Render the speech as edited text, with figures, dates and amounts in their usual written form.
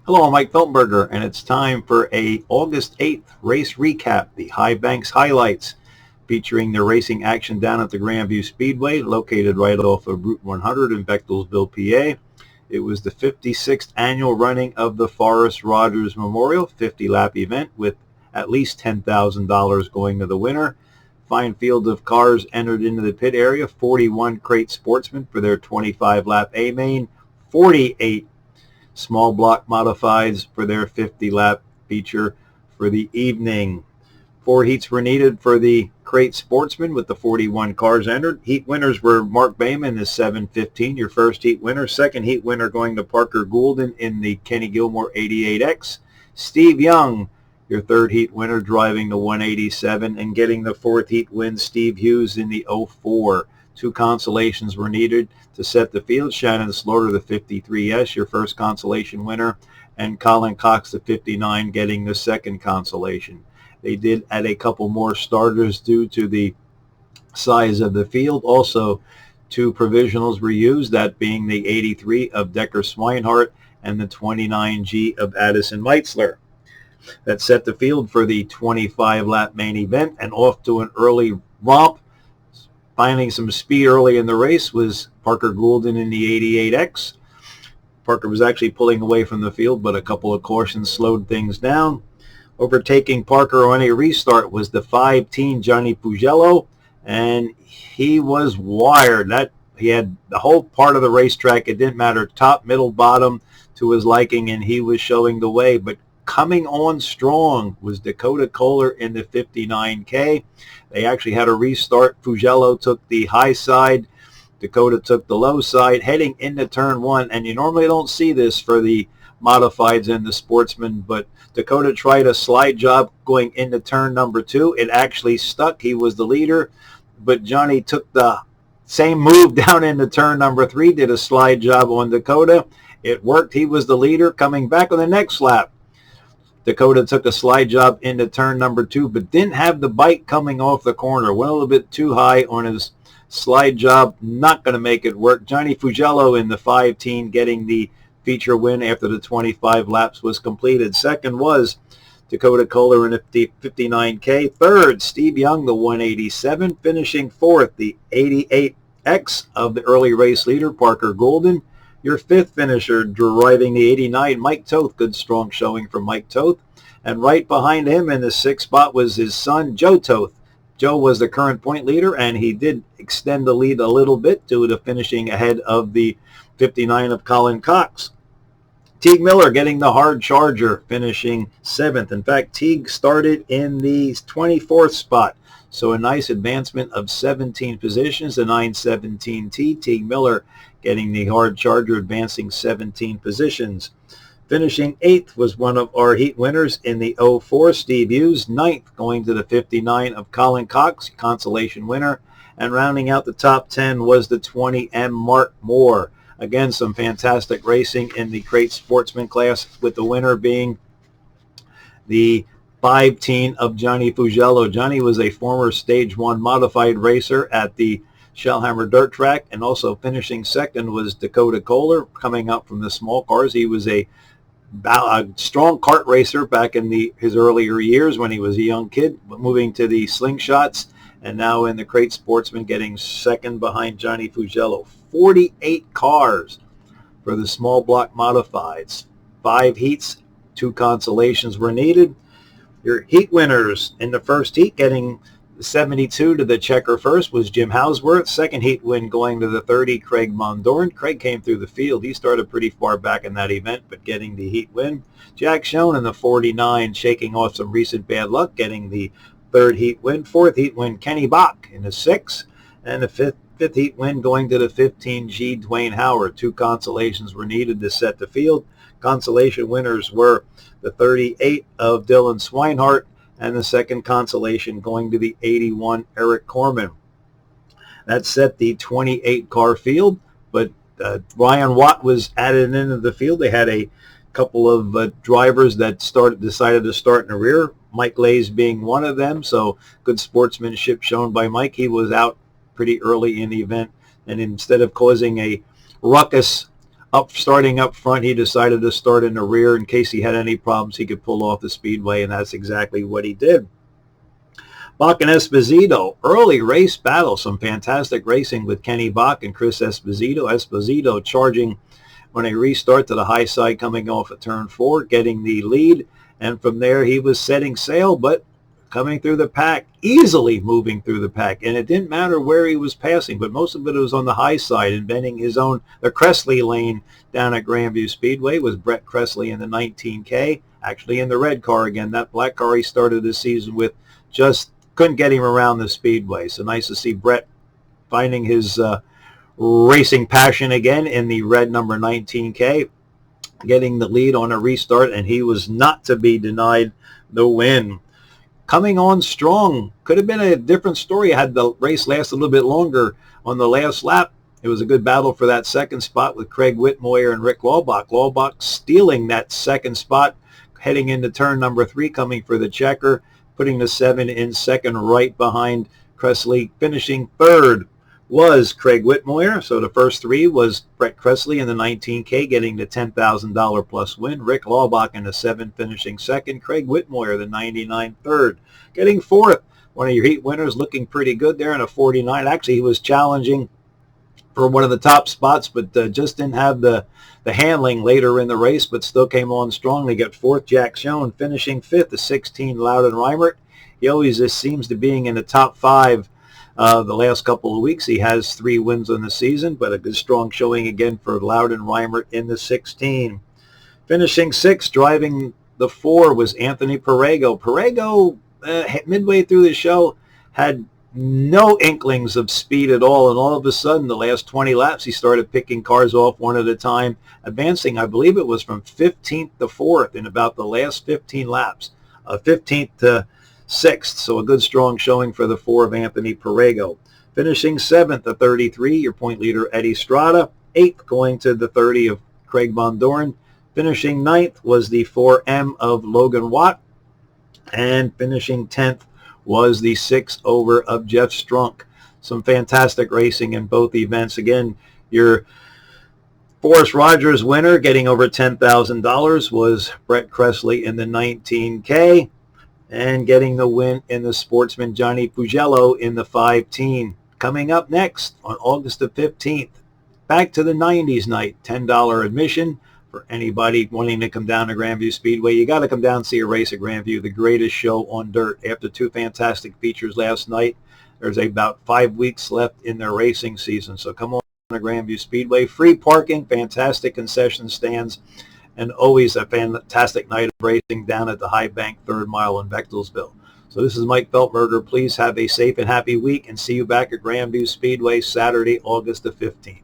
Hello, I'm Mike Feltenberger, and it's time for a August 8th race recap, the High Banks highlights, featuring the racing action down at the Grandview Speedway, located right off of Route 100 in Bechtelsville, PA. It was the 56th annual running of the Forrest Rogers Memorial 50-lap event with at least $10,000 going to the winner. Fine field of cars entered into the pit area, 41 crate Sportsman for their 25-lap A-main, 48 small block modifieds for their 50-lap feature for the evening. 4 heats were needed for the crate Sportsman with the 41 cars entered. Heat winners were Mark Bayman, the 715, your first heat winner. Second heat winner going to Parker Goulden in the Kenny Gilmore 88X. Steve Young, your third heat winner, driving the 187, and getting the fourth heat win, Steve Hughes in the 04. 2 consolations were needed to set the field. Shannon Slaughter, the 53S, your first consolation winner, and Colin Cox, the 59, getting the second consolation. They did add a couple more starters due to the size of the field. Also, 2 provisionals were used, that being the 83 of Decker Swinehart and the 29G of Addison Meitzler. That set the field for the 25-lap main event, and off to an early romp. Finding some speed early in the race was Parker Goulden in the 88X. Parker was actually pulling away from the field, but a couple of cautions slowed things down. Overtaking Parker on a restart was the 5-teen Johnny Fugelo, and he was wired. He had the whole part of the racetrack. It didn't matter, top, middle, bottom, to his liking, and he was showing the way. But coming on strong was Dakota Kohler in the 59K. They actually had a restart. Fugelo took the high side. Dakota took the low side, heading into turn 1. And you normally don't see this for the modifieds and the Sportsman, but Dakota tried a slide job going into turn number 2. It actually stuck. He was the leader, but Johnny took the same move down into turn number 3, did a slide job on Dakota. It worked. He was the leader. Coming back on the next lap, Dakota took a slide job into turn number 2, but didn't have the bike coming off the corner. Went a little bit too high on his slide job. Not going to make it work. Johnny Fugelo in the 5-teen getting the feature win after the 25 laps was completed. Second was Dakota Kohler in the 59K. Third, Steve Young, the 187. Finishing fourth, the 88X of the early race leader, Parker Goulden. Your fifth finisher, driving the 89, Mike Toth. Good strong showing from Mike Toth. And right behind him in the 6th spot was his son, Joe Toth. Joe was the current point leader, and he did extend the lead a little bit due to finishing ahead of the 59 of Colin Cox. Teague Miller getting the hard charger, finishing 7th. In fact, Teague started in the 24th spot, so a nice advancement of 17 positions. The 917T, Teague Miller getting the hard charger, advancing 17 positions. Finishing 8th was one of our heat winners in the 04, Steve Hughes. 9th going to the 59 of Colin Cox, consolation winner. And rounding out the top 10 was the 20M Mark Moore. Again, some fantastic racing in the crate Sportsman class, with the winner being the 5-teen of Johnny Fugelo. Johnny was a former Stage 1 modified racer at the Shellhammer Dirt Track, and also finishing second was Dakota Kohler, coming up from the small cars. He was a strong kart racer back in his earlier years when he was a young kid, moving to the slingshots, and now in the crate Sportsman, getting second behind Johnny Fugelo. 48 cars for the small block modifieds. 5 heats, 2 consolations were needed. Your heat winners in the first heat, getting the 72 to the checker first, was Jim Hausworth. Second heat win going to the 30, Craig Mondorn. Craig came through the field. He started pretty far back in that event, but getting the heat win. Jack Schoen in the 49, shaking off some recent bad luck, getting the 3rd heat win. 4th heat win, Kenny Bach in the 6th. And the 5th heat win going to the 15G, Dwayne Howard. 2 consolations were needed to set the field. Consolation winners were the 38 of Dylan Swinehart, and the second consolation going to the 81 Eric Corman. That set the 28-car field, but Ryan Watt was added into the field. They had a couple of drivers that decided to start in the rear, Mike Lays being one of them, so good sportsmanship shown by Mike. He was out pretty early in the event, and instead of causing a ruckus starting up front, he decided to start in the rear in case he had any problems. He could pull off the Speedway, and that's exactly what he did. Bach and Esposito, early race battle, some fantastic racing with Kenny Bach and Chris Esposito. Esposito charging on a restart to the high side coming off of turn 4, getting the lead, and from there he was setting sail, but coming through the pack, easily moving through the pack, and it didn't matter where he was passing, but most of it was on the high side, inventing his own, the Kressley lane down at Grandview Speedway was Brett Kressley in the 19K, actually in the red car again. That black car he started the season with just couldn't get him around the Speedway. So nice to see Brett finding his racing passion again in the red number 19K, getting the lead on a restart, and he was not to be denied the win. Coming on strong, could have been a different story had the race lasted a little bit longer on the last lap. It was a good battle for that second spot with Craig Whitmoyer and Rick Laubach. Laubach stealing that second spot, heading into turn number 3, coming for the checker, putting the 7 in second right behind Kressley. Finishing third was Craig Whitmoyer. So the first 3 was Brett Kressley in the 19K getting the $10,000 plus win. Rick Laubach in the 7 finishing second. Craig Whitmoyer, the 99, third. Getting fourth, one of your heat winners, looking pretty good there in a 49. Actually, he was challenging for one of the top spots, but just didn't have the handling later in the race, but still came on strong. They got fourth, Jack Schoen, finishing fifth, the 16, Loudon Reimert. He always just seems to being in the top 5 the last couple of weeks. He has 3 wins on the season, but a good strong showing again for Loudon Reimert in the 16. Finishing 6th, driving the 4 was Anthony Perego. Perego, midway through the show, had no inklings of speed at all, and all of a sudden the last 20 laps he started picking cars off one at a time, advancing, I believe it was from 15th to 4th in about the last 15 laps, 15th to 6th. So a good strong showing for the 4 of Anthony Perego. Finishing 7th, the 33, your point leader Eddie Strada. 8th going to the 30 of Craig Von Doren. Finishing 9th was the 4M of Logan Watt, and finishing 10th was the 6 over of Jeff Strunk. Some fantastic racing in both events. Again, your Forrest Rogers winner getting over $10,000 was Brett Kressley in the 19K, and getting the win in the Sportsman, Johnny Fugelo in the 5-teen. Coming up next on August the 15th, back to the 90s night, $10 admission. For anybody wanting to come down to Grandview Speedway, you got to come down and see a race at Grandview, the greatest show on dirt. After 2 fantastic features last night, there's about 5 weeks left in their racing season. So come on to Grandview Speedway. Free parking, fantastic concession stands, and always a fantastic night of racing down at the High Bank 3rd Mile in Bechtelsville. So this is Mike Feltberger. Please have a safe and happy week, and see you back at Grandview Speedway Saturday, August the 15th.